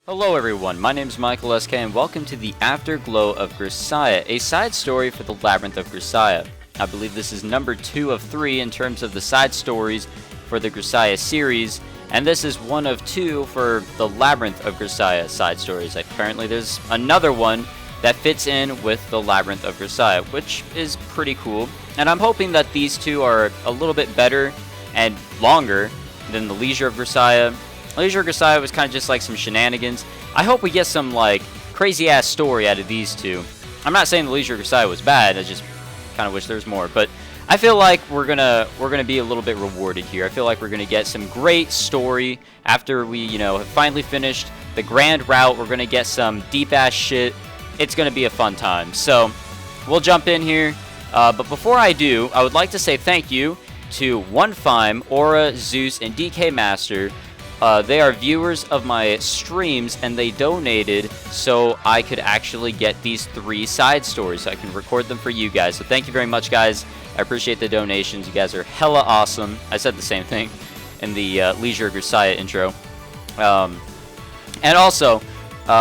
Hello everyone, my name is Michael SK and welcome to the Afterglow of Grisaia, a side story for the Labyrinth of Grisaia. I believe this is number 2 of 3 in terms of the side stories for the Grisaia series, and this is 1 of 2 for the Labyrinth of Grisaia side stories. Apparently there's another one that fits in with the Labyrinth of Grisaia, which is pretty cool, and I'm hoping that these two are a little bit better and longer than the Leisure of Grisaia. Leisure of Grisaia was kind of just like some shenanigans. I hope we get some like crazy ass story out of these two. I'm not saying the Leisure of Grisaia was bad. I just kind of wish there was more. But I feel like we're gonna be a little bit rewarded here. I feel like we're gonna get some great story after we have finally finished the grand route. We're gonna get some deep ass shit. It's gonna be a fun time. So we'll jump in here. But before I do, I would like to say thank you to One Fime, Aura, Zeus, and DK Master. They are viewers of my streams, and they donated so I could actually get these 3 side stories, so I can record them for you guys. So thank you very much, guys. I appreciate the donations. You guys are hella awesome. I said the same thing in the Leisure of Grisaia intro. And also,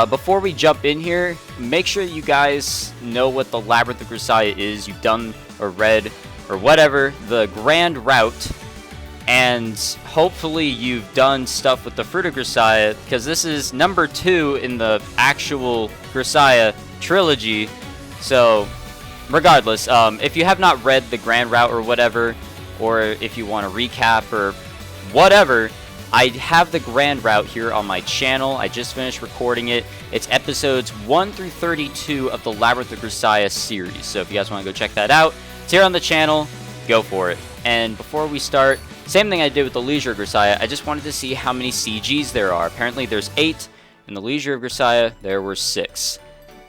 before we jump in here, make sure you guys know what the Labyrinth of Grisaia is. You've done or read or whatever the grand route. And hopefully you've done stuff with the Fruit of Grisaia, because this is number 2 in the actual Grisaia trilogy. So, regardless, if you have not read the Grand Route or whatever, or if you want to recap or whatever, I have the Grand Route here on my channel. I just finished recording it. It's episodes 1 through 32 of the Labyrinth of Grisaia series. So if you guys want to go check that out, it's here on the channel. Go for it. And before we start, same thing I did with the Leisure of Grisaia, I just wanted to see how many CGs there are. Apparently there's 8. In the Leisure of Grisaia, there were 6.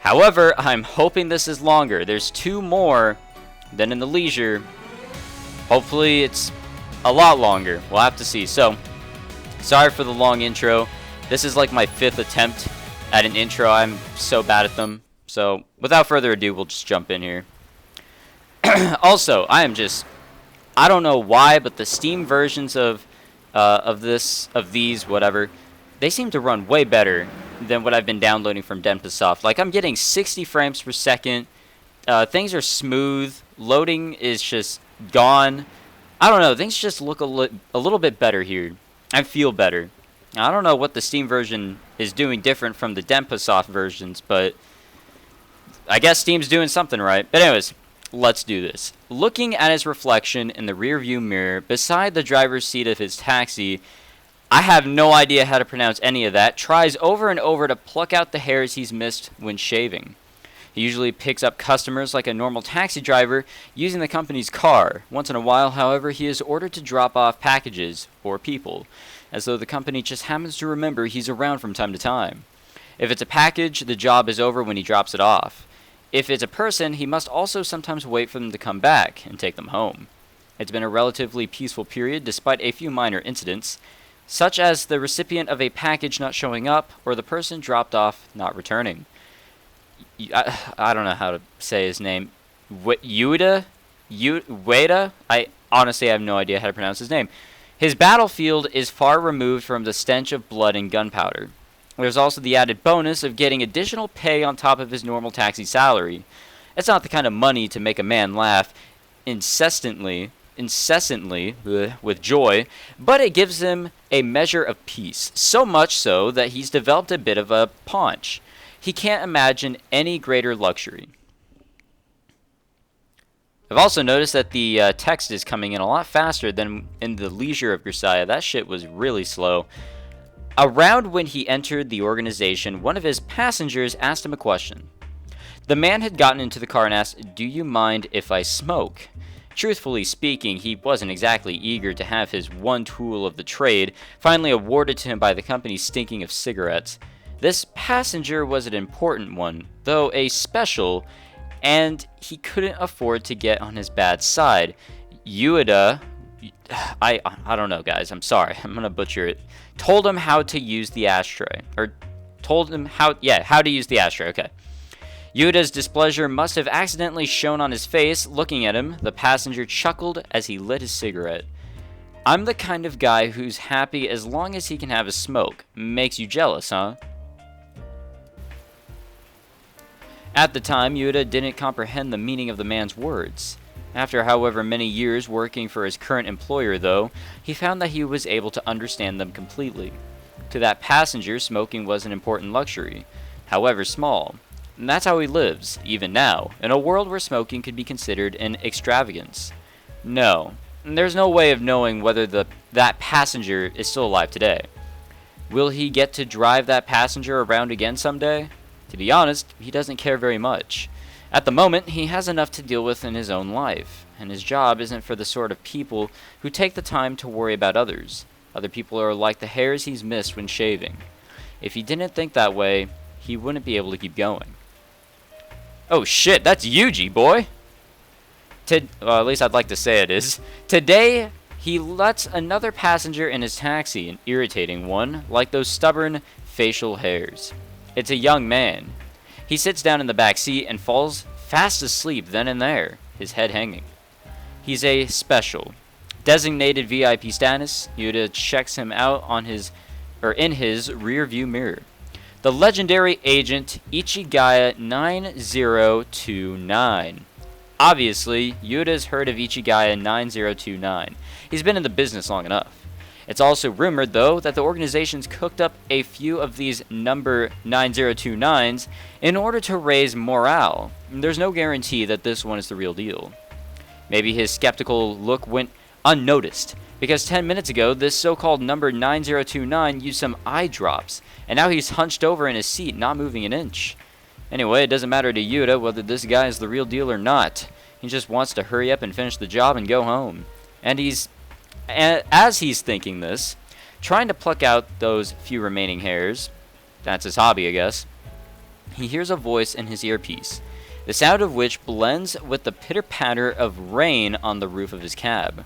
However, I'm hoping this is longer. There's 2 more than in the Leisure. Hopefully it's a lot longer. We'll have to see. So, sorry for the long intro. This is like my 5th attempt at an intro. I'm so bad at them. So, without further ado, we'll just jump in here. Also, I don't know why, but the Steam versions of these, whatever, they seem to run way better than what I've been downloading from Denpasoft. Like, I'm getting 60 frames per second. Things are smooth. Loading is just gone. I don't know. Things just look a little bit better here. I feel better. I don't know what the Steam version is doing different from the Denpasoft versions, but I guess Steam's doing something right. But anyways, let's do this. Looking at his reflection in the rearview mirror beside the driver's seat of his taxi, I have no idea how to pronounce any of that, tries over and over to pluck out the hairs he's missed when shaving. He usually picks up customers like a normal taxi driver using the company's car. Once in a while, however, he is ordered to drop off packages or people, as though the company just happens to remember he's around from time to time. If it's a package, the job is over when he drops it off. If it's a person, he must also sometimes wait for them to come back and take them home. It's been a relatively peaceful period despite a few minor incidents, such as the recipient of a package not showing up or the person dropped off not returning. I don't know how to say his name. Yuta? I honestly have no idea how to pronounce his name. His battlefield is far removed from the stench of blood and gunpowder. There's also the added bonus of getting additional pay on top of his normal taxi salary. It's not the kind of money to make a man laugh incessantly with joy, but it gives him a measure of peace, so much so that he's developed a bit of a paunch. He can't imagine any greater luxury. I've also noticed that the text is coming in a lot faster than in the Leisure of Grisaia. That shit was really slow. Around when he entered the organization, one of his passengers asked him a question. The man had gotten into the car and asked, "Do you mind if I smoke?" Truthfully speaking, he wasn't exactly eager to have his one tool of the trade finally awarded to him by the company stinking of cigarettes. This passenger was an important one, though a special, and he couldn't afford to get on his bad side. Yuta, I don't know, guys. I'm sorry. I'm gonna butcher it. Told him how to use the ashtray. Or told him how to use the ashtray. Okay. Yuta's displeasure must have accidentally shown on his face. Looking at him, the passenger chuckled as he lit his cigarette. I'm the kind of guy who's happy as long as he can have a smoke. Makes you jealous, huh? At the time, Yuta didn't comprehend the meaning of the man's words. After however many years working for his current employer, though, he found that he was able to understand them completely. To that passenger, smoking was an important luxury, however small. And that's how he lives, even now, in a world where smoking could be considered an extravagance. No, there's no way of knowing whether that passenger is still alive today. Will he get to drive that passenger around again someday? To be honest, he doesn't care very much. At the moment, he has enough to deal with in his own life, and his job isn't for the sort of people who take the time to worry about others. Other people are like the hairs he's missed when shaving. If he didn't think that way, he wouldn't be able to keep going. Oh shit, that's Yuuji, boy! Well, at least I'd like to say it is. Today, he lets another passenger in his taxi, an irritating one, like those stubborn facial hairs. It's a young man. He sits down in the back seat and falls fast asleep then and there, his head hanging. He's a special, designated VIP status. Yuta checks him out in his rear view mirror. The legendary agent Ichigaya 9029. Obviously, Yuta's heard of Ichigaya 9029. He's been in the business long enough. It's also rumored, though, that the organization's cooked up a few of these number 9029s in order to raise morale. There's no guarantee that this one is the real deal. Maybe his skeptical look went unnoticed, because 10 minutes ago, this so-called number 9029 used some eye drops, and now he's hunched over in his seat, not moving an inch. Anyway, it doesn't matter to Yuta whether this guy is the real deal or not. He just wants to hurry up and finish the job and go home. And as he's thinking this, trying to pluck out those few remaining hairs, that's his hobby, I guess, he hears a voice in his earpiece, the sound of which blends with the pitter-patter of rain on the roof of his cab.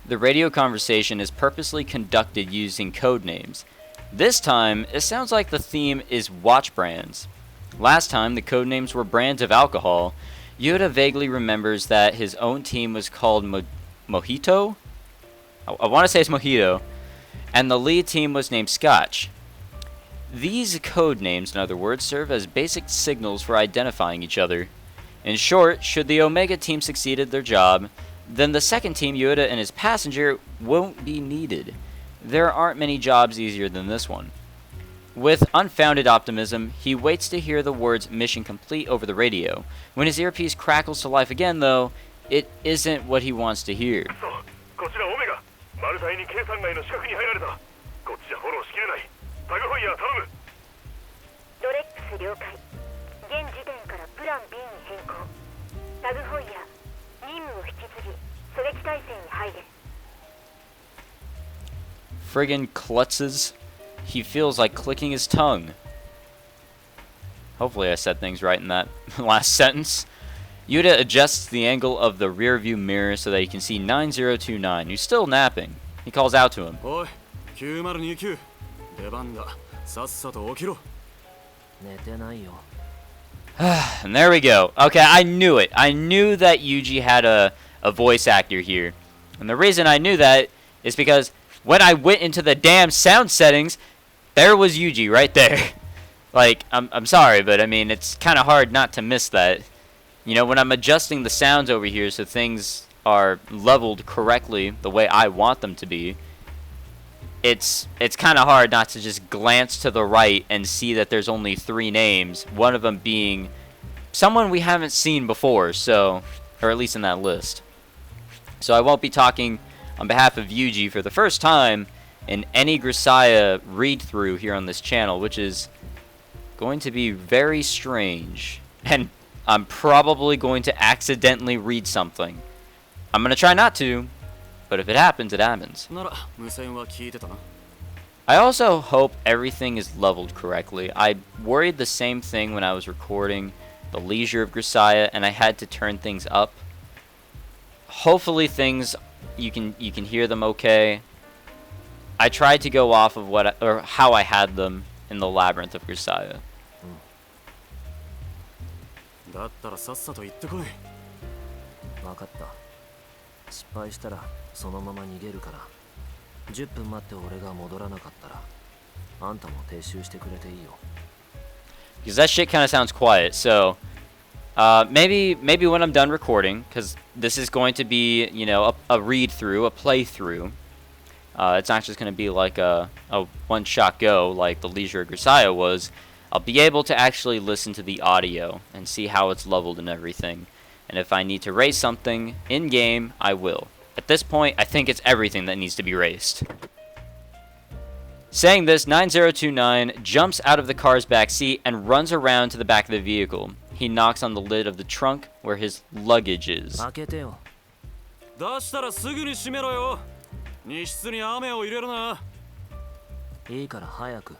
The radio conversation is purposely conducted using code names. This time, it sounds like the theme is watch brands. Last time, the code names were brands of alcohol. Yuta vaguely remembers that his own team was called Mojito? I want to say it's Mojito. And the lead team was named Scotch. These code names, in other words, serve as basic signals for identifying each other. In short, should the Omega team succeed at their job, then the second team, Yuta and his passenger, won't be needed. There aren't many jobs easier than this one. With unfounded optimism, he waits to hear the words mission complete over the radio. When his earpiece crackles to life again, though, it isn't what he wants to hear. Friggin' klutzes. He feels like clicking his tongue. Hopefully I said things right in that last sentence. Yuta adjusts the angle of the rear view mirror so that he can see 9029, who's still napping. He calls out to him. Oi, 9029. 出番だ。さっさと起きろ。寝てないよ。And there we go. Okay, I knew it. I knew that Yuuji had a voice actor here. And the reason I knew that is because when I went into the damn sound settings, there was Yuuji right there. Like, I'm sorry, but I mean, it's kind of hard not to miss that. You know, when I'm adjusting the sounds over here so things are leveled correctly the way I want them to be, it's kind of hard not to just glance to the right and see that there's only 3 names, one of them being someone we haven't seen before, so, or at least in that list. So I won't be talking on behalf of Yuuji for the first time in any Grisaia read-through here on this channel, which is going to be very strange. And I'm probably going to accidentally read something. I'm going to try not to, but if it happens, it happens. I also hope everything is leveled correctly. I worried the same thing when I was recording The Leisure of Grisaia, and I had to turn things up. Hopefully things, you can hear them okay. I tried to go off of how I had them in the Labyrinth of Grisaia. 分かった。失敗したらそのまま逃げるから、10分待って俺が戻らなかったらあんたも撤収してくれていいよ。 Because that shit kind of sounds quiet. So maybe when I'm done recording, because this is going to be, you know, a read through, a playthrough. It's not just going to be like a one-shot go like the Leisure of Grisaia was. I'll be able to actually listen to the audio and see how it's leveled and everything. And if I need to raise something in-game, I will. At this point, I think it's everything that needs to be raised. Saying this, 9029 jumps out of the car's back seat and runs around to the back of the vehicle. He knocks on the lid of the trunk where his luggage is. 開けてよ。出したらすぐに閉めろよ。荷室に雨を入れるな。いいから早く。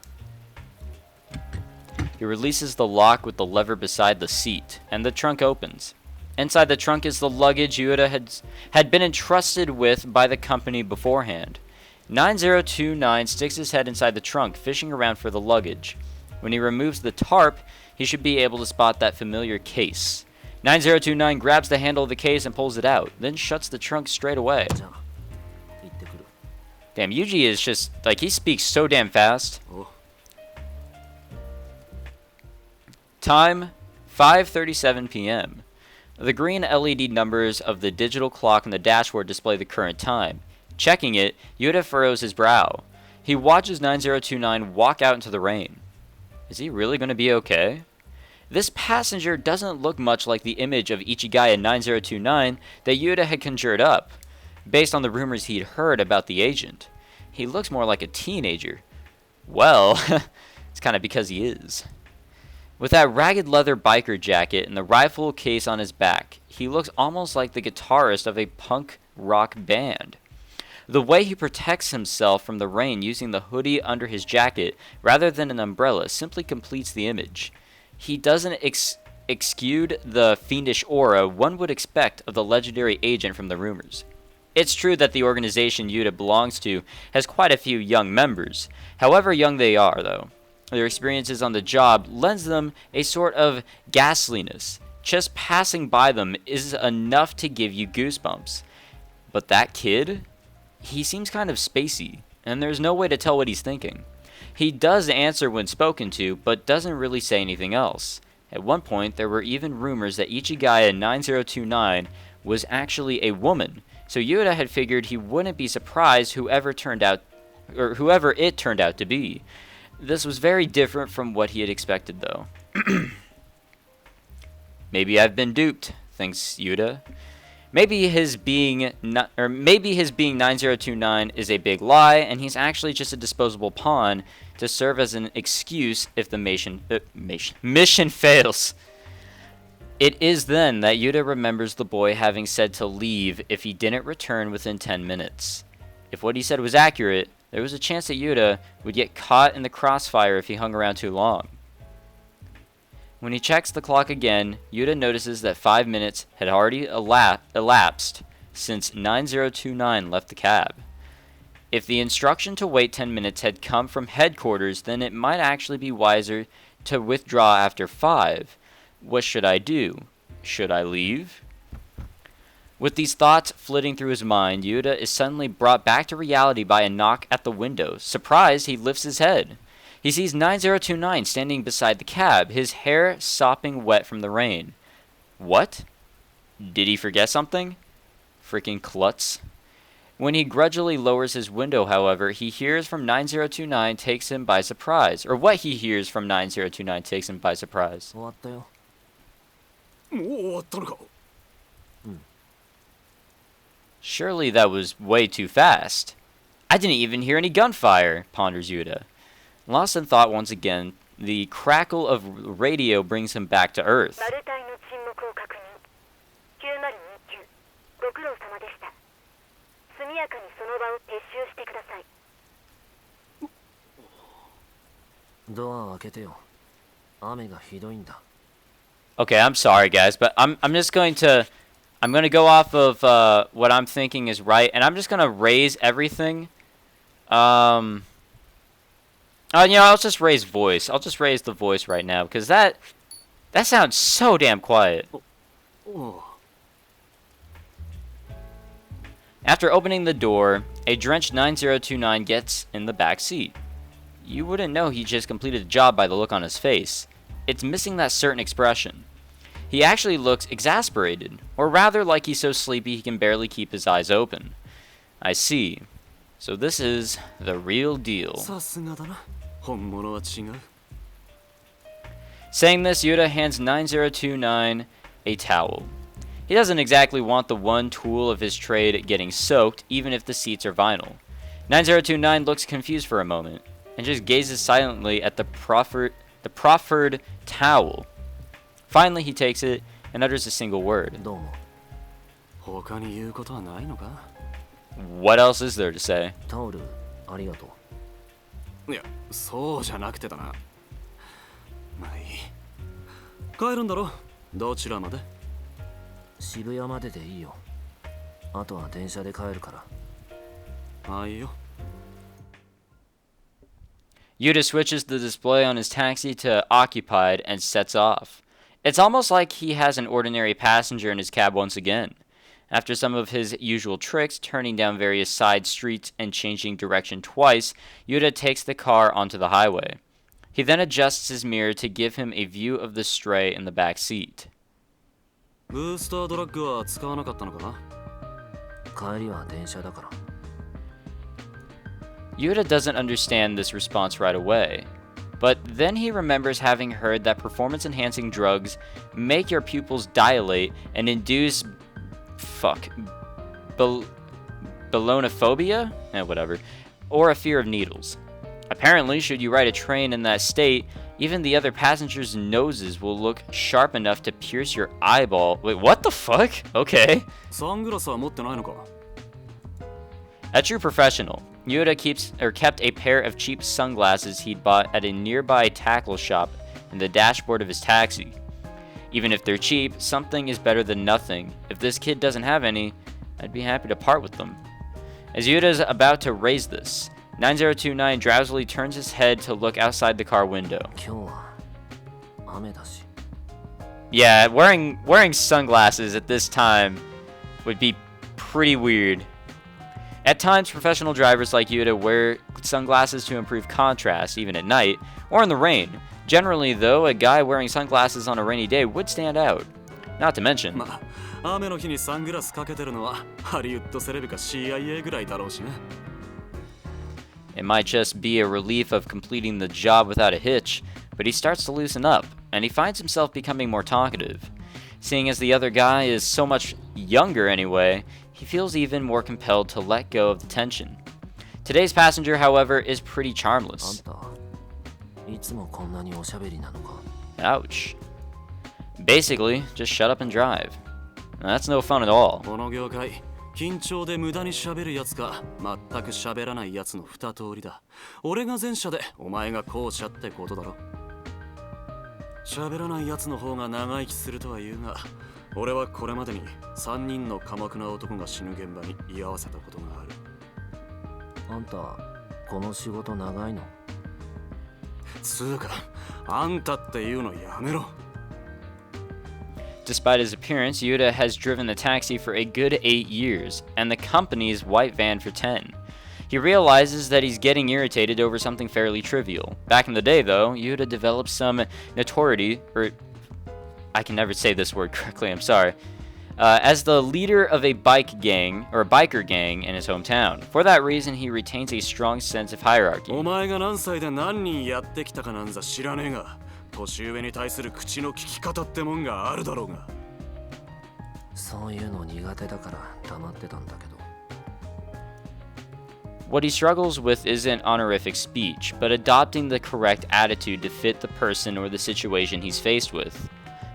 He releases the lock with the lever beside the seat, and the trunk opens. Inside the trunk is the luggage Yuta had been entrusted with by the company beforehand. 9029 sticks his head inside the trunk, fishing around for the luggage. When he removes the tarp, he should be able to spot that familiar case. 9029 grabs the handle of the case and pulls it out, then shuts the trunk straight away. Damn, Yuuji is just, like, he speaks so damn fast. Time, 5:37 p.m. The green LED numbers of the digital clock on the dashboard display the current time. Checking it, Yuta furrows his brow. He watches 9029 walk out into the rain. Is he really going to be okay? This passenger doesn't look much like the image of Ichigaya 9029 that Yuta had conjured up, based on the rumors he'd heard about the agent. He looks more like a teenager. Well, it's kind of because he is. With that ragged leather biker jacket and the rifle case on his back, he looks almost like the guitarist of a punk rock band. The way he protects himself from the rain using the hoodie under his jacket rather than an umbrella simply completes the image. He doesn't exude the fiendish aura one would expect of the legendary agent from the rumors. It's true that the organization Yuta belongs to has quite a few young members, however young they are, though. Their experiences on the job lends them a sort of ghastliness. Just passing by them is enough to give you goosebumps. But that kid? He seems kind of spacey, and there's no way to tell what he's thinking. He does answer when spoken to, but doesn't really say anything else. At one point, there were even rumors that Ichigaya 9029 was actually a woman, so Yuta had figured he wouldn't be surprised whoever it turned out to be. This was very different from what he had expected, though. Maybe I've been duped, thinks Yuta. Maybe his being 9029 is a big lie, and he's actually just a disposable pawn to serve as an excuse if the mission fails. It is then that Yuta remembers the boy having said to leave if he didn't return within 10 minutes. If what he said was accurate, there was a chance that Yuta would get caught in the crossfire if he hung around too long. When he checks the clock again, Yuta notices that 5 minutes had already elapsed since 9029 left the cab. If the instruction to wait 10 minutes had come from headquarters, then it might actually be wiser to withdraw after 5. What should I do? Should I leave? With these thoughts flitting through his mind, Yuta is suddenly brought back to reality by a knock at the window. Surprised, he lifts his head. He sees 9029 standing beside the cab, his hair sopping wet from the rain. What? Did he forget something? Freaking klutz. When he grudgingly lowers his window, however, he hears from 9029 takes him by surprise. Or what he hears from 9029 takes him by surprise. 終わったよ。もう終わったのか。Surely that was way too fast. I didn't even hear any gunfire, ponders Yuta. Lost in thought once again, the crackle of radio brings him back to Earth. Okay, I'm sorry guys, but I'm going to go off of what I'm thinking is right, and I'm just going to raise everything. I'll just raise voice. I'll just raise the voice right now, because that sounds so damn quiet. After opening the door, a drenched 9029 gets in the back seat. You wouldn't know he just completed the job by the look on his face. It's missing that certain expression. He actually looks exasperated, or rather like he's so sleepy he can barely keep his eyes open. I see. So this is the real deal. さすがだな。本物は違う。 Saying this, Yuta hands 9029 a towel. He doesn't exactly want the one tool of his trade getting soaked, even if the seats are vinyl. 9029 looks confused for a moment, and just gazes silently at the proffered towel. Finally, he takes it and utters a single word. どうも。他に言うことはないのか？ What else is there to say? タオルありがとう。いや、そうじゃなくてだな。まあいい。帰るんだろ？どちらまで？渋谷まででいいよ。あとは電車で帰るから。ああいいよ。 Yuta switches the display on his taxi to occupied and sets off. It's almost like he has an ordinary passenger in his cab once again. After some of his usual tricks, turning down various side streets and changing direction twice, Yuta takes the car onto the highway. He then adjusts his mirror to give him a view of the stray in the back seat. ブースタードラッグは使わなかったのかな？帰りは電車だから。 Yuta doesn't understand this response right away, but then he remembers having heard that performance-enhancing drugs make your pupils dilate and induce ballonophobia? Whatever. Or a fear of needles. Apparently, should you ride a train in that state, even the other passengers' noses will look sharp enough to pierce your eyeball. Wait, what the fuck? Okay. サングラスは持ってないのか？ A true professional, Yuta kept a pair of cheap sunglasses he'd bought at a nearby tackle shop in the dashboard of his taxi. Even if they're cheap, something is better than nothing. If this kid doesn't have any, I'd be happy to part with them. As Yuta's about to raise this, 9029 drowsily turns his head to look outside the car window. 今日は雨だし。 Yeah, wearing sunglasses at this time would be pretty weird. At times, professional drivers like Yuta wear sunglasses to improve contrast, even at night, or in the rain. Generally, though, a guy wearing sunglasses on a rainy day would stand out. Not to mention... まあ、雨の日にサングラスかけてるのはハリウッドセレブか CIA ぐらいだろうしね。 It might just be a relief of completing the job without a hitch, but he starts to loosen up, and he finds himself becoming more talkative. Seeing as the other guy is so much younger anyway, he feels even more compelled to let go of the tension. Today's passenger, however, is pretty あん charmless. たいつもこんなにおしゃべりなのか。 Ouch. Basically, just shut up and drive. Now, that's no fun at all. この業界、緊張で無駄に喋るやつか全く喋らないやつの二通りだ。俺が前者でお前が後者ってことだろ。喋らないやつの方が長生きするとは言うが、俺はこれまでに3人の寡黙な男が死ぬ現場に居合わせたことがある。あんたこの仕事長いの？つうか、あんたっていうのやめろ。 Despite his appearance, Yuta has driven the taxi for a good 8 years, and the company's white van for 10. He realizes that he's getting irritated over something fairly trivial. Back in the day, though, Yuta developed some notoriety, or I can never say this word correctly, I'm sorry, as the leader of a bike gang, or a biker gang in his hometown. For that reason, he retains a strong sense of hierarchy. お前が何歳で何人やってきたかなんざ知らねえが、年上に対する口の利き方ってもんがあるだろうが。そういうの苦手だから黙ってたんだけど。 What he struggles with isn't honorific speech, but adopting the correct attitude to fit the person or the situation he's faced with.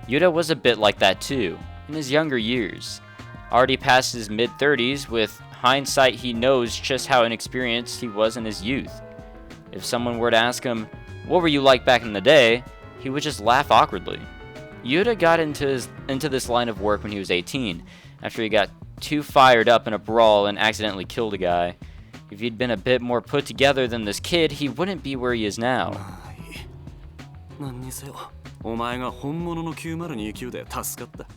Yuta was a bit like that too, in his younger years. Already past his mid-30s, with hindsight he knows just how inexperienced he was in his youth. If someone were to ask him, "What were you like back in the day?" he would just laugh awkwardly. Yuta got into this line of work when he was 18, after he got too fired up in a brawl and accidentally killed a guy. If he'd been a bit more put together than this kid, he wouldn't be where he is now. 何にせよ、お前が本物の902級で助かった。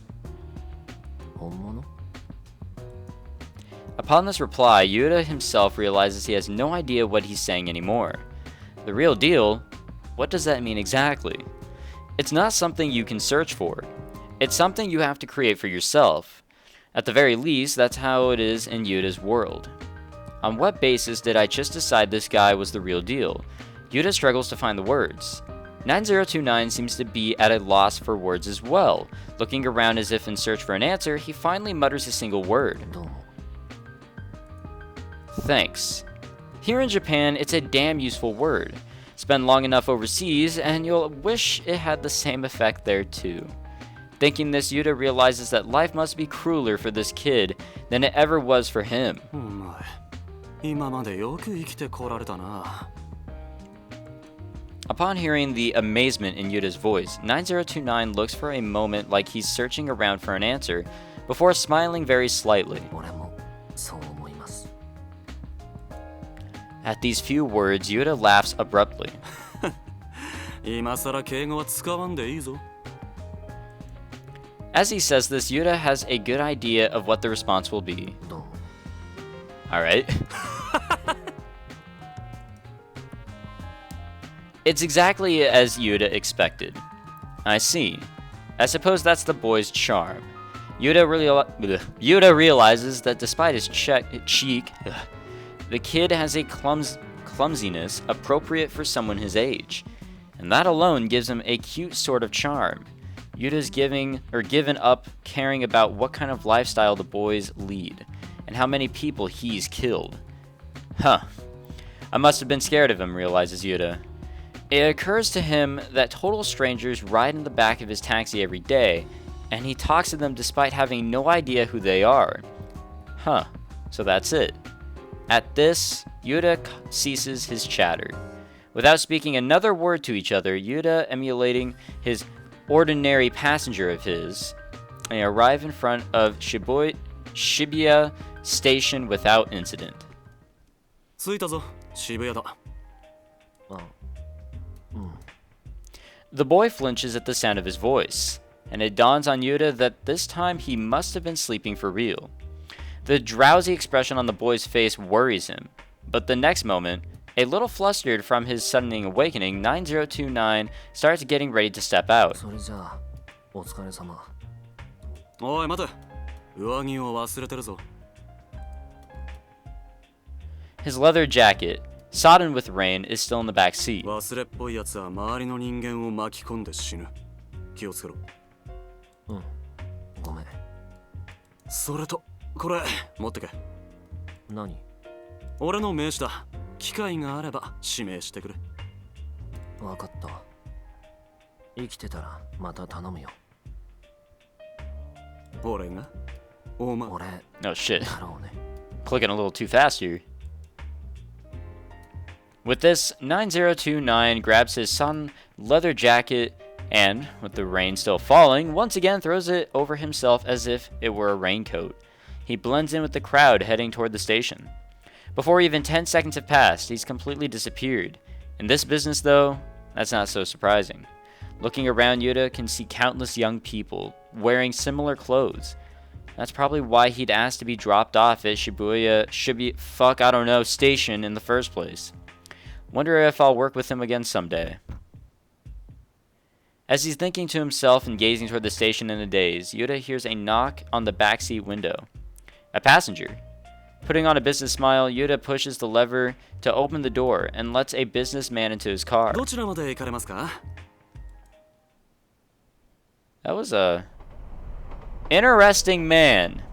本物？ Upon this reply, Yuta himself realizes he has no idea what he's saying anymore. The real deal? What does that mean exactly? It's not something you can search for. It's something you have to create for yourself. At the very least, that's how it is in Yuta's world. On what basis did I just decide this guy was the real deal? Yuta struggles to find the words. 9029 seems to be at a loss for words as well. Looking around as if in search for an answer, he finally mutters a single word. Thanks. Here in Japan, it's a damn useful word. Spend long enough overseas, and you'll wish it had the same effect there too. Thinking this, Yuta realizes that life must be crueler for this kid than it ever was for him. お前、今までよく生きてこられたな。 Upon hearing the amazement in Yuta's voice, 9029 looks for a moment like he's searching around for an answer, before smiling very slightly. 俺もそう思います。 At these few words, Yuta laughs abruptly. 今さら敬語は使わんでいいぞ。 As he says this, Yuta has a good idea of what the response will be. どうも。 Alright. It's exactly as Yuta expected. I see. I suppose that's the boy's charm. Yuta realizes that despite his cheek, the kid has a clumsiness appropriate for someone his age. And that alone gives him a cute sort of charm. Yuta's given up caring about what kind of lifestyle the boys lead, and how many people he's killed. Huh. I must have been scared of him, realizes Yuta. It occurs to him that total strangers ride in the back of his taxi every day, and he talks to them despite having no idea who they are. Huh. So that's it. At this, Yuta ceases his chatter. Without speaking another word to each other, Yuta emulating his ordinary passenger of his, they arrive in front of Shibuya Station without incident. 着いたぞ、渋谷だ。あ、The boy flinches at the sound of his voice, and it dawns on Yuta that this time he must have been sleeping for real. The drowsy expression on the boy's face worries him, but the next moment, a little flustered from his sudden awakening, 9029 starts getting ready to step out. それじゃあ、お疲れ様。おい待て、上着を忘れてるぞ。 His leather jacket, sodden with rain, is still in the back seat. 忘れっぽいやつは周りの人間を巻き込んで死ぬ。気をつけろ。うん、ごめん。それと、これ、持ってけ。何？俺の名刺だ。機会があれば指名してくれ。わかった。生きてたらまた頼むよ。俺が？お前。俺、 Oh shit. だろうね。 Clicking a little too fast here. With this, 9029 grabs his sun leather jacket and, with the rain still falling, once again throws it over himself as if it were a raincoat. He blends in with the crowd heading toward the station. Before even 10 seconds have passed, he's completely disappeared. In this business, though, that's not so surprising. Looking around, Yuta can see countless young people wearing similar clothes. That's probably why he'd asked to be dropped off at Shibuya station in the first place. Wonder if I'll work with him again someday. As he's thinking to himself and gazing toward the station in a daze, Yuta hears a knock on the backseat window. A passenger. Putting on a business smile, Yuta pushes the lever to open the door and lets a businessman into his car. どちらまで行かれますか? That was a interesting man.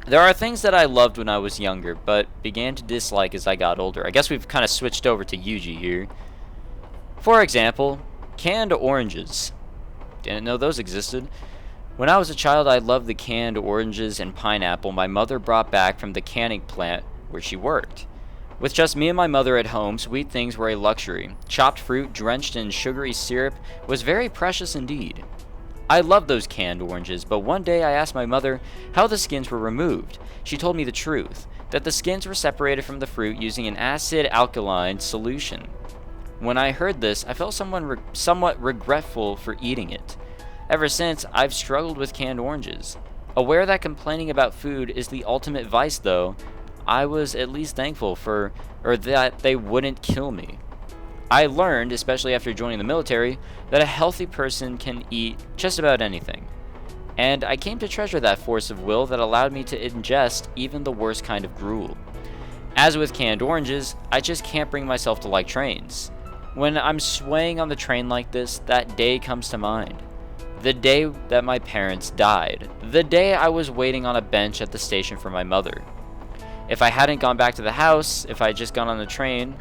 There are things that I loved when I was younger, but began to dislike as I got older. I guess we've kind of switched over to Yuji here. For example, canned oranges. Didn't know those existed. When I was a child, I loved the canned oranges and pineapple my mother brought back from the canning plant where she worked. With just me and my mother at home, sweet things were a luxury. Chopped fruit drenched in sugary syrup was very precious indeed. I loved those canned oranges, but one day I asked my mother how the skins were removed. She told me the truth, that the skins were separated from the fruit using an acid alkaline solution. When I heard this, I felt somewhat regretful for eating it. Ever since, I've struggled with canned oranges. Aware that complaining about food is the ultimate vice, though, I was at least thankful that they wouldn't kill me. I learned, especially after joining the military, that a healthy person can eat just about anything. And I came to treasure that force of will that allowed me to ingest even the worst kind of gruel. As with canned oranges, I just can't bring myself to like trains. When I'm swaying on the train like this, that day comes to mind. The day that my parents died. The day I was waiting on a bench at the station for my mother. If I hadn't gone back to the house, if I had just gone on the train,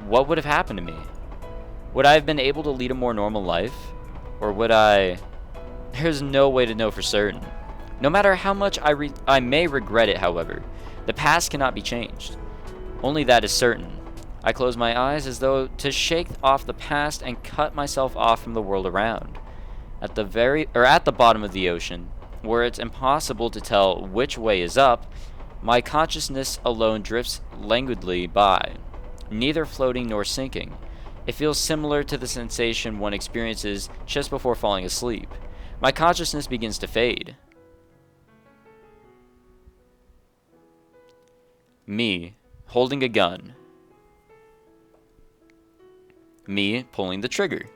what would have happened to me? Would I have been able to lead a more normal life? Or would I... There's no way to know for certain. No matter how much I may regret it, however, the past cannot be changed. Only that is certain. I close my eyes as though to shake off the past and cut myself off from the world around. At the bottom of the ocean, where it's impossible to tell which way is up, my consciousness alone drifts languidly by, neither floating nor sinking. It feels similar to the sensation one experiences just before falling asleep. My consciousness begins to fade. Me, holding a gun. Me, pulling the trigger.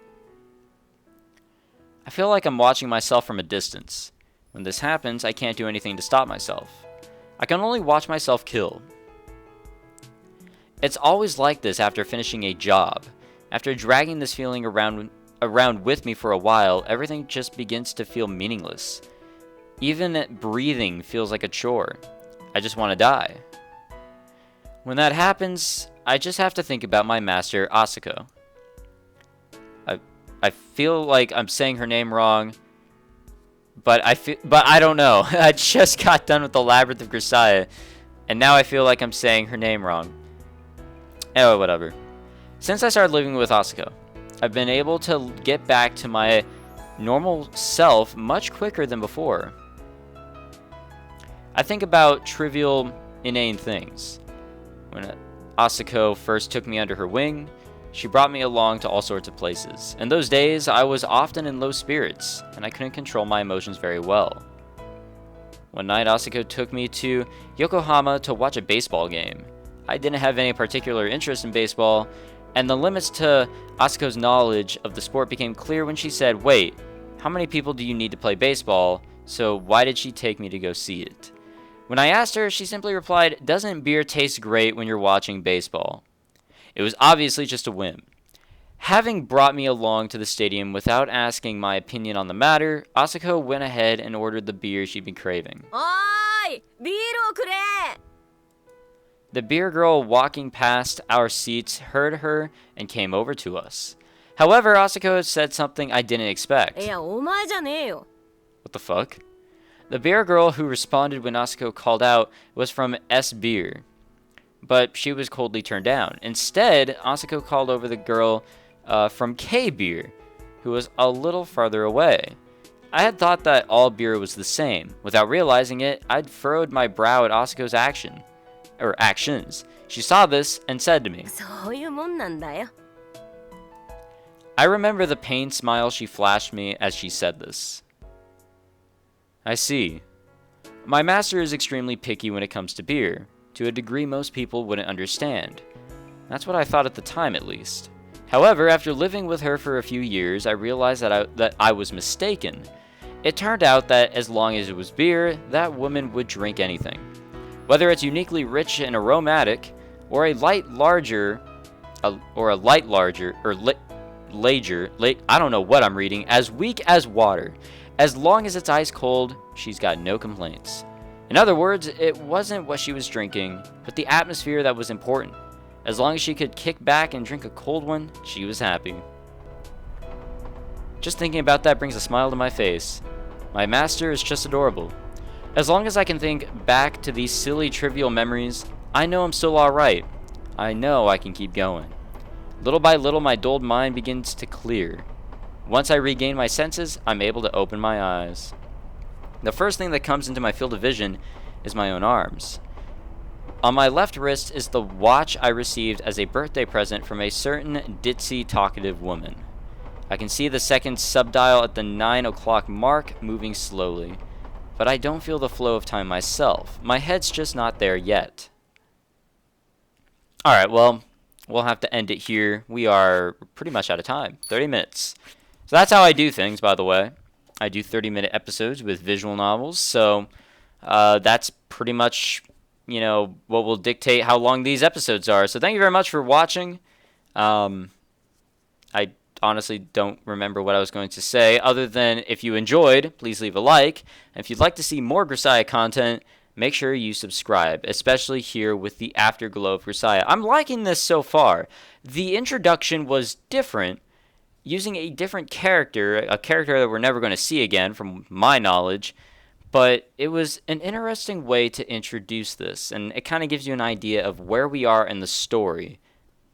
I feel like I'm watching myself from a distance. When this happens, I can't do anything to stop myself. I can only watch myself kill. It's always like this after finishing a job. After dragging this feeling around with me for a while, everything just begins to feel meaningless. Even breathing feels like a chore. I just want to die. When that happens, I just have to think about my master, Asako. I feel like I'm saying her name wrong, but I don't know. I just got done with the Labyrinth of Grisaia, and now I feel like I'm saying her name wrong. Anyway, whatever. Since I started living with Asako, I've been able to get back to my normal self much quicker than before. I think about trivial, inane things. When Asako first took me under her wing, she brought me along to all sorts of places. In those days, I was often in low spirits, and I couldn't control my emotions very well. One night, Asako took me to Yokohama to watch a baseball game. I didn't have any particular interest in baseball, and the limits to Asako's knowledge of the sport became clear when she said, "Wait, how many people do you need to play baseball? So why did she take me to go see it?" When I asked her, she simply replied, "Doesn't beer taste great when you're watching baseball?" It was obviously just a whim. Having brought me along to the stadium without asking my opinion on the matter, Asako went ahead and ordered the beer she'd been craving. Oi! Beer kure! The beer girl walking past our seats heard her and came over to us. However, Asako said something I didn't expect. いや、お前じゃねえよ。 What the fuck? The beer girl who responded when Asako called out was from S Beer, but she was coldly turned down. Instead, Asako called over the girl from K Beer, who was a little farther away. I had thought that all beer was the same. Without realizing it, I'd furrowed my brow at Asako's actions. She saw this and said to me, そういうもんなんだよ。 I remember the pained smile she flashed me as she said this. I see. My master is extremely picky when it comes to beer, to a degree most people wouldn't understand. That's what I thought at the time, at least. However, after living with her for a few years, I realized that I was mistaken. It turned out that as long as it was beer, that woman would drink anything. Whether it's uniquely rich and aromatic, or a light larger, I don't know what I'm reading, as weak as water. As long as it's ice cold, she's got no complaints. In other words, it wasn't what she was drinking, but the atmosphere that was important. As long as she could kick back and drink a cold one, she was happy. Just thinking about that brings a smile to my face. My master is just adorable. As long as I can think back to these silly, trivial memories, I know I'm still alright. I know I can keep going. Little by little, my dulled mind begins to clear. Once I regain my senses, I'm able to open my eyes. The first thing that comes into my field of vision is my own arms. On my left wrist is the watch I received as a birthday present from a certain ditzy, talkative woman. I can see the second subdial at the 9 o'clock mark moving slowly. but I don't feel the flow of time myself. My head's just not there yet. Alright, well, we'll have to end it here. We are pretty much out of time. 30 minutes. So that's how I do things, by the way. I do 30-minute episodes with visual novels, so that's pretty much, you know, what will dictate how long these episodes are. So thank you very much for watching. I honestly don't remember what I was going to say, other than if you enjoyed, please leave a like. And if you'd like to see more Grisaia content, make sure you subscribe, especially here with the Afterglow of Grisaia. I'm liking this so far. The introduction was different, using a different character, a character that we're never going to see again from my knowledge, but it was an interesting way to introduce this, and it kind of gives you an idea of where we are in the story,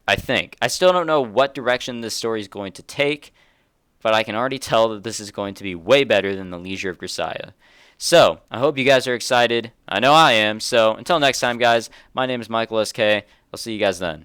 I think. I still don't know what direction this story is going to take, but I can already tell that this is going to be way better than The Leisure of Grisaia. So, I hope you guys are excited. I know I am. So, until next time, guys, my name is Michael SK. I'll see you guys then.